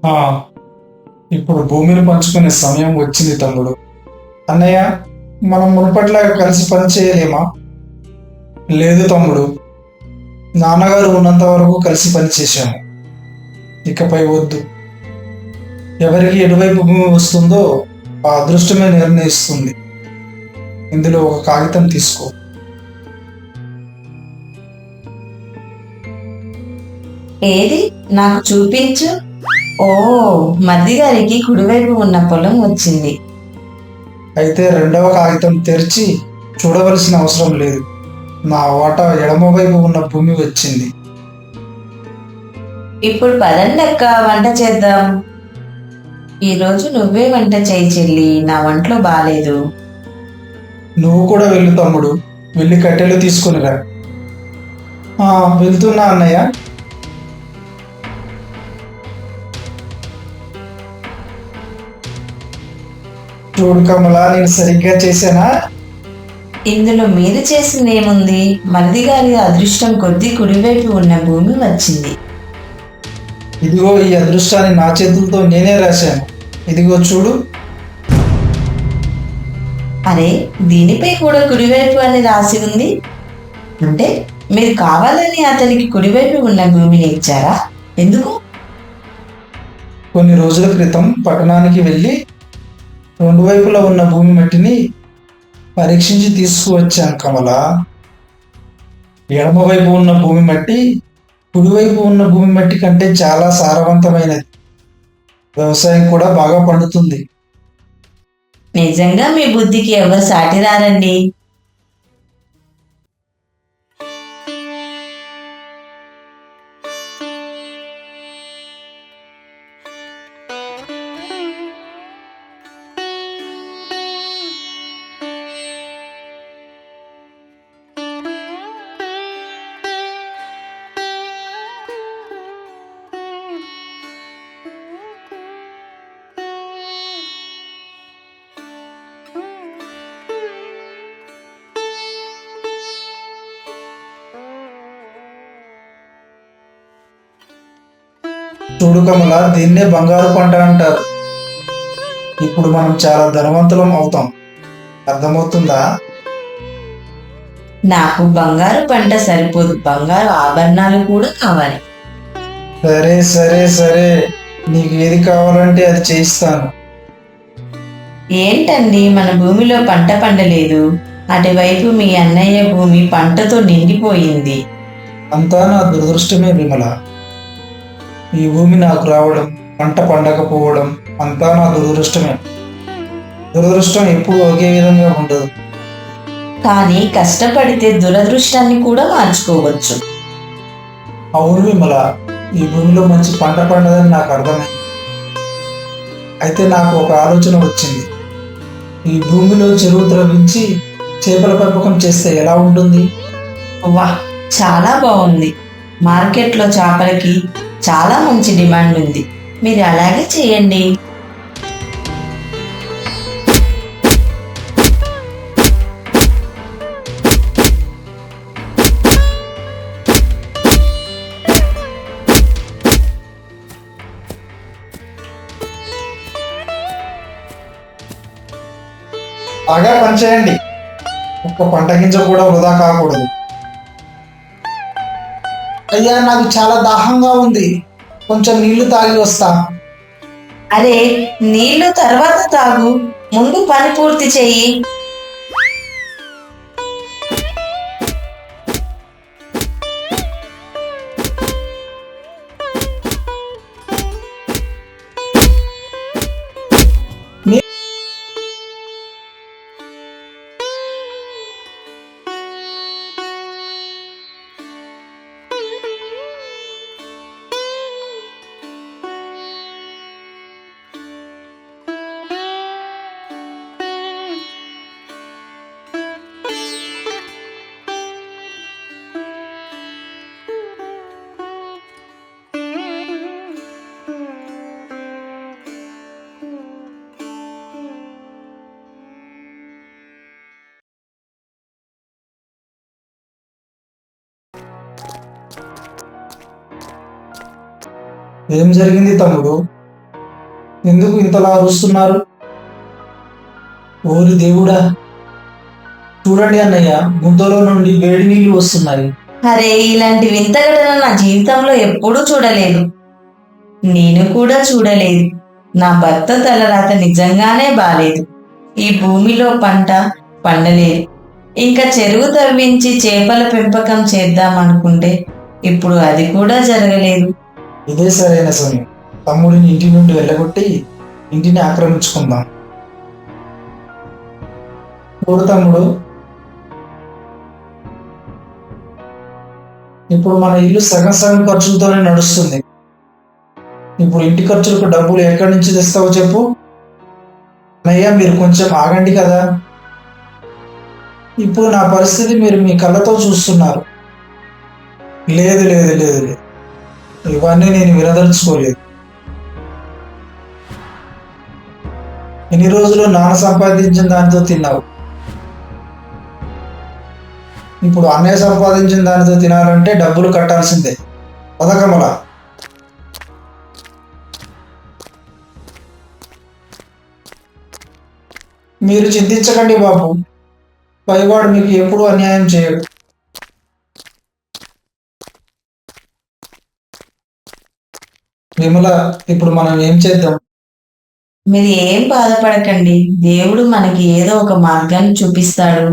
ఆ ఇప్పుడు భూమిని పంచుకునే సమయం వచ్చింది తమ్ముడు. అన్నయ్య, మనం మునుపట్లాగా కలిసి పని చేయలేమా? లేదు తమ్ముడు, నాన్నగారు ఉన్నంత వరకు కలిసి పని చేశాము. ఇకపై వద్దు. ఎవరికి ఎటువైపు భూమి వస్తుందో ఆ అదృష్టమే నిర్ణయిస్తుంది. ఇందులో ఒక కాగితం తీసుకో. ఏది నాకు చూపించు. ఓ, మద్ది గారికి కుడివైపు ఉన్న పొలం వచ్చింది. అయితే రెండవ కాగితం తెరిచి చూడవలసిన అవసరం లేదు. నా వాటా ఎడమవైపు ఉన్న భూమి వచ్చింది. ఇప్పుడు పదండి అక్క, వంట చేద్దాం. ఈరోజు నువ్వే వంట చేయి చెల్లి, నా వంటలో బాలేదు. నువ్వు కూడా వెళ్ళు తమ్ముడు, వెళ్ళి కట్టెలు తీసుకునిరా. వెళ్తున్నా అన్నయ్య. చూడు కమలా, నేను సరిగ్గా చేశానా? ఇందులో మీరు చేసింది ఏముంది? మరిది గారి అదృష్టం కొద్దీ కుడివైపు ఉన్న భూమి వచ్చింది. ఇదిగో ఈ అదృష్టాన్ని నా చేతులతో నేనే రాశాను. ఇదిగో చూడు. అరే, దీనిపై కూడా కుడివైపు అని రాసి ఉంది. అంటే మీరు కావాలని అతనికి కుడివైపు ఉన్న భూమిని ఇచ్చారా? ఎందుకు? కొన్ని రోజుల క్రితం పట్టణానికి వెళ్ళి రెండు వైపులా ఉన్న భూమి మట్టిని పరీక్షించి తీసుకువచ్చాను కమల. ఎడమవైపు ఉన్న భూమి మట్టి కుడివైపు ఉన్న భూమి మట్టి కంటే చాలా సారవంతమైనది. వ్యవసాయం కూడా బాగా పండుతుంది. నిజంగా మీ బుద్ధికి ఎవరు సాటి రారండి. చూడు కమల, దీన్నే బంగారు పంట అంటారు. ఇప్పుడు మనం చాలా ధనవంతులం అవుతాం. అర్థమవుతుందా? నాకు బంగారు పంట సరిపోదు, బంగారు ఆభరణాలు కూడా కావాలి. సరే సరే సరే, నీకు ఏది కావాలంటే అది చేయిస్తాను. ఏంటండి, మన భూమిలో పంట పండలేదు. అటువైపు మీ అన్నయ్య భూమి పంటతో నిండిపోయింది. అంతా నా దురదృష్టమే విమల. ఈ భూమి నాకు రావడం, పంట పండకపోవడం అంతా నా దురదృష్టమే. దురదృష్టం ఎప్పుడు ఒకే విధంగా ఉండదు. కానీ కష్టపడితే దురదృష్టాన్ని కూడా మార్చుకోవచ్చు. అవును విమల, ఈ భూమిలో మంచి పంట పండదని నాకు అర్థమైంది. అయితే నాకు ఒక ఆలోచన వచ్చింది. ఈ భూమిలో చెరువు త్రవ్వించి చేపల పెంపకం చేస్తే ఎలా ఉంటుంది? వాహ్, చాలా బాగుంది. మార్కెట్లో చేపలకి చాలా మంచి డిమాండ్ ఉంది. మీరు అలాగే చేయండి. బాగా పనిచేయండి. ఒక్క పంట గింజ కూడా వృధా కాకూడదు. అయ్యా, నాకు చాలా దాహంగా ఉంది, కొంచెం నీళ్లు తాగి వస్తా. అరే, నీళ్లు తర్వాత తాగు, ముందు పని పూర్తి చెయ్యి. ఏం జరిగింది తమ్ముడు? ఎందుకు ఇంతలా అరుస్తున్నారు? ఓరి దేవుడా, చూడండి అన్నయ్య, గుంతలో నుండి వేడి నీళ్లు వస్తున్నాయి. అరే, ఇలాంటి వింత ఘటన నా జీవితంలో ఎప్పుడూ చూడలేదు. నేను కూడా చూడలేదు. నా భర్త తలరాత నిజంగానే బాలేదు. ఈ భూమిలో పంట పండలేదు. ఇంకా చెరువు తవ్వించి చేపల పెంపకం చేద్దామనుకుంటే ఇప్పుడు అది కూడా జరగలేదు. ఇదే సరైన సమయం. తమ్ముడిని ఇంటి నుండి వెళ్ళగొట్టి ఇంటిని ఆక్రమించుకుందాం. చూడు తమ్ముడు, ఇప్పుడు మన ఇల్లు సగం సగం ఖర్చులతోనే నడుస్తుంది. ఇప్పుడు ఇంటి ఖర్చులకు డబ్బులు ఎక్కడి నుంచి తెస్తావో చెప్పు. అన్నయ్య, మీరు కొంచెం ఆగండి కదా. ఇప్పుడు నా పరిస్థితి మీరు మీ కళ్ళతో చూస్తున్నారు. లేదు లేదు లేదు లేదు, ఇవన్నీ నేను వినదలుచుకోలేదు. ఎన్ని రోజులు నాన్న సంపాదించిన దానితో తిన్నావు. ఇప్పుడు అన్నయ్య సంపాదించిన దానితో తినాలంటే డబ్బులు కట్టాల్సిందే. పదకమల. మీరు చింతించకండి బాబు, పైవాడు మీకు ఎప్పుడు అన్యాయం చేయడు. విమల, ఇప్పుడు మనం ఏం చేద్దాం? మీరు ఏం బాధపడకండి. దేవుడు మనకి ఏదో ఒక మార్గాన్ని చూపిస్తాడు.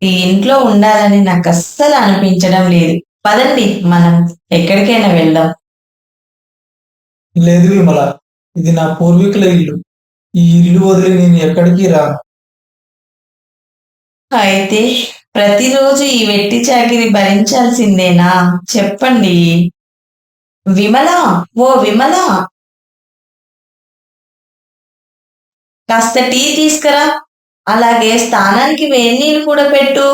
ఈ ఇంట్లో ఉండాలని నాకు అస్సలు అనిపించడం లేదు. పదండి, మనం ఎక్కడికైనా వెళ్దాం. లేదు విమల, ఇది నా పూర్వీకుల ఇల్లు. ఈ ఇల్లు వదిలి నేను ఎక్కడికి రాను. అయితే ప్రతిరోజు ఈ వెట్టి చాకిరి భరించాల్సిందేనా? చెప్పండి. విమల, ఓ విమల, కాస్త టీ తీసుకురా. అలాగే స్నానానికి వేడి నీళ్ళు కూడా పెట్టు.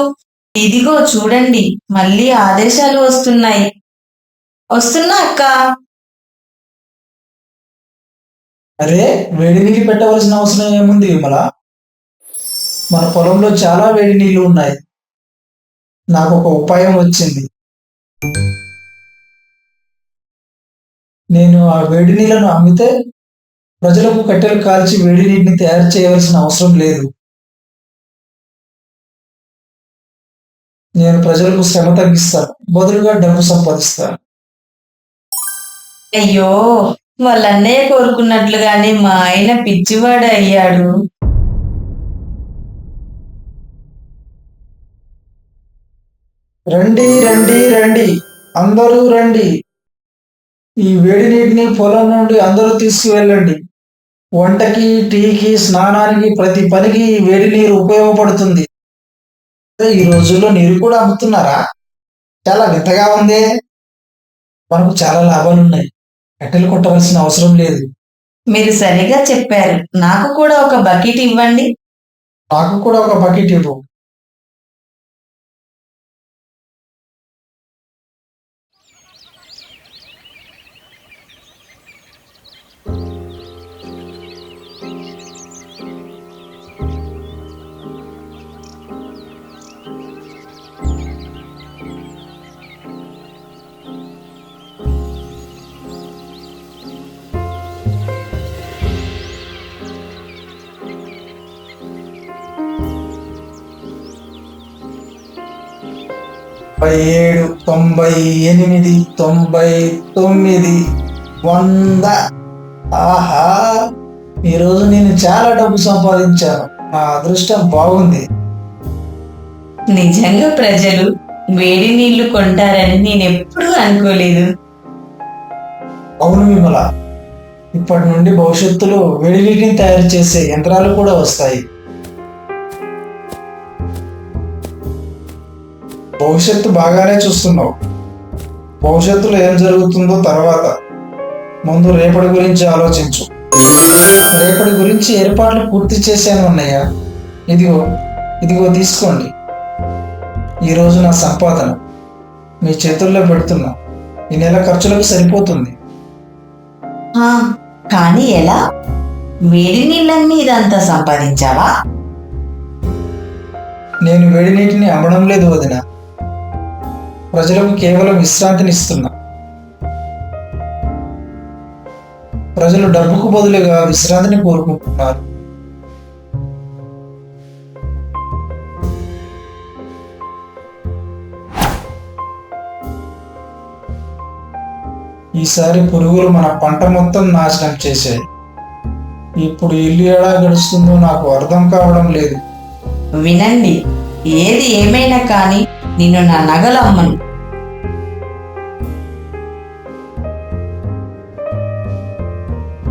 ఇదిగో చూడండి, మళ్ళీ ఆదేశాలు వస్తున్నాయి. వస్తున్నా అక్క. అరే, వేడి నీళ్ళు పెట్టవలసిన అవసరం ఏముంది విమల? మన పొలంలో చాలా వేడి నీళ్లు ఉన్నాయి. నాకు ఒక ఉపాయం వచ్చింది. నేను ఆ వేడి నీళ్లను అమ్మితే ప్రజలకు కట్టెలు కాల్చి వేడి నీటిని తయారు చేయవలసిన అవసరం లేదు. నేను ప్రజలకు శ్రమ తగ్గిస్తాను, బదులుగా డబ్బు సంపాదిస్తాను. అయ్యో, వాళ్ళ అన్నయ్య కోరుకున్నట్లుగానే మా ఆయన పిచ్చివాడు అయ్యాడు. రండి రండి రండి, అందరూ రండి. ఈ వేడి నీటిని పొలం నుండి అందరూ తీసుకువెళ్ళండి. వంటకి, టీకి, స్నానానికి, ప్రతి పనికి ఈ వేడి నీరు ఉపయోగపడుతుంది. ఈ రోజుల్లో నీరు కూడా అమ్ముతున్నారా? చాలా వింతగా ఉందే. మనకు చాలా లాభాలున్నాయి. కట్టెలు కొట్టవలసిన అవసరం లేదు. మీరు సరిగా చెప్పారు. నాకు కూడా ఒక బకెట్ ఇవ్వండి. నాకు కూడా ఒక బకెట్ ఇవ్వు. తొంభై 98, 99, 100. ఆహా, ఈరోజు నేను చాలా డబ్బు సంపాదించాను. నా అదృష్టం బాగుంది. నిజంగా ప్రజలు వేడి నీళ్లు కొంటారని నేను ఎప్పుడూ అనుకోలేదు. అవును విమల, ఇప్పటి నుండి భవిష్యత్తులో వేడి నీటిని తయారు చేసే యంత్రాలు కూడా వస్తాయి. భవిష్యత్తు బాగానే చూస్తున్నావు. భవిష్యత్తులో ఏం జరుగుతుందో తర్వాత, ముందు రేపటి గురించి ఆలోచించు. రేపటి గురించి ఏర్పాట్లు పూర్తి చేశాను అన్నయ్య. ఇదిగో ఇదిగో తీసుకోండి. ఈరోజు నా సంపాదన మీ చేతుల్లో పెడుతున్నా. ఈ నెల ఖర్చులకు సరిపోతుంది. ఆ, కానీ ఎలా? వేడి నీళ్ళని ఇదంతా సంపాదించావా? నేను వేడి నీటిని అమ్మడం లేదు వదిన. ప్రజలకు కేవలం విశ్రాంతిని ఇస్తున్నా. ప్రజలు డబ్బుకు బదులుగా విశ్రాంతిని కోరుకుంటున్నారు. ఈసారి పురుగులు మన పంట మొత్తం నాశనం చేశాయి. ఇప్పుడు ఇల్లు ఎలా గడుస్తుందో నాకు అర్థం కావడం లేదు. వినండి, ఏది ఏమైనా కానీ నిన్ను నా నగలు అమ్మను.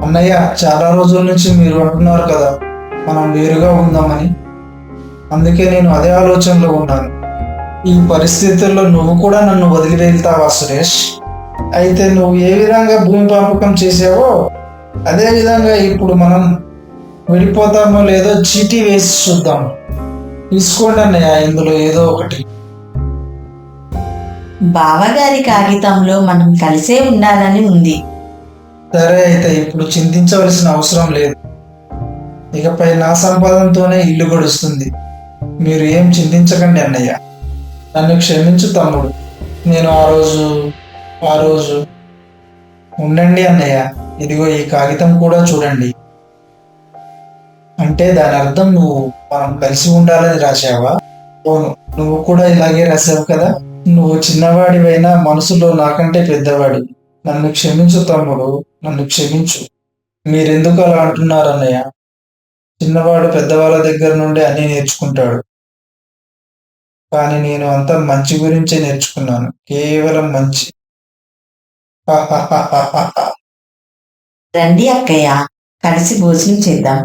అన్నయ్య, చాలా రోజుల నుంచి మీరు అంటున్నారు కదా మనం వేరుగా ఉందామని. అందుకే నేను అదే ఆలోచనలో ఉన్నాను. ఈ పరిస్థితుల్లో నువ్వు కూడా నన్ను వదిలి వెళ్తావా సురేష్? అయితే నువ్వు ఏ విధంగా భూమి పంపకం చేసావో అదే విధంగా ఇప్పుడు మనం విడిపోతామో లేదో చీటీ వేసి చూద్దాం. తీసుకోండి అన్నయ్య, ఇందులో ఏదో ఒకటి. బావగారి కాగితంలో మనం కలిసే ఉండాలని ఉంది. సరే, అయితే ఇప్పుడు చింతించవలసిన అవసరం లేదు. ఇకపై నా సంపాదనతోనే ఇల్లు గడుస్తుంది. మీరు ఏం చింతించకండి అన్నయ్య. నన్ను క్షమించు తమ్ముడు. నేను ఆ రోజు ఉండండి అన్నయ్య. ఇదిగో ఈ కాగితం కూడా చూడండి. అంటే దాని అర్థం నువ్వు మనం కలిసి ఉండాలని రాశావా? అవును, నువ్వు కూడా ఇలాగే రాసావు కదా. నువ్వు చిన్నవాడివైనా మనసులో నాకంటే పెద్దవాడి. నన్ను క్షమించు తమ్ముడు, నన్ను క్షమించు. మీరెందుకు అలా అంటున్నారు అన్నయ్య? చిన్నవాడు పెద్దవాళ్ళ దగ్గర నుండి అన్నీ నేర్చుకుంటాడు. కానీ నేను అంతా మంచి గురించే నేర్చుకున్నాను, కేవలం మంచి. రండి అక్కయ్య, కలిసి భోజనం చేద్దాం.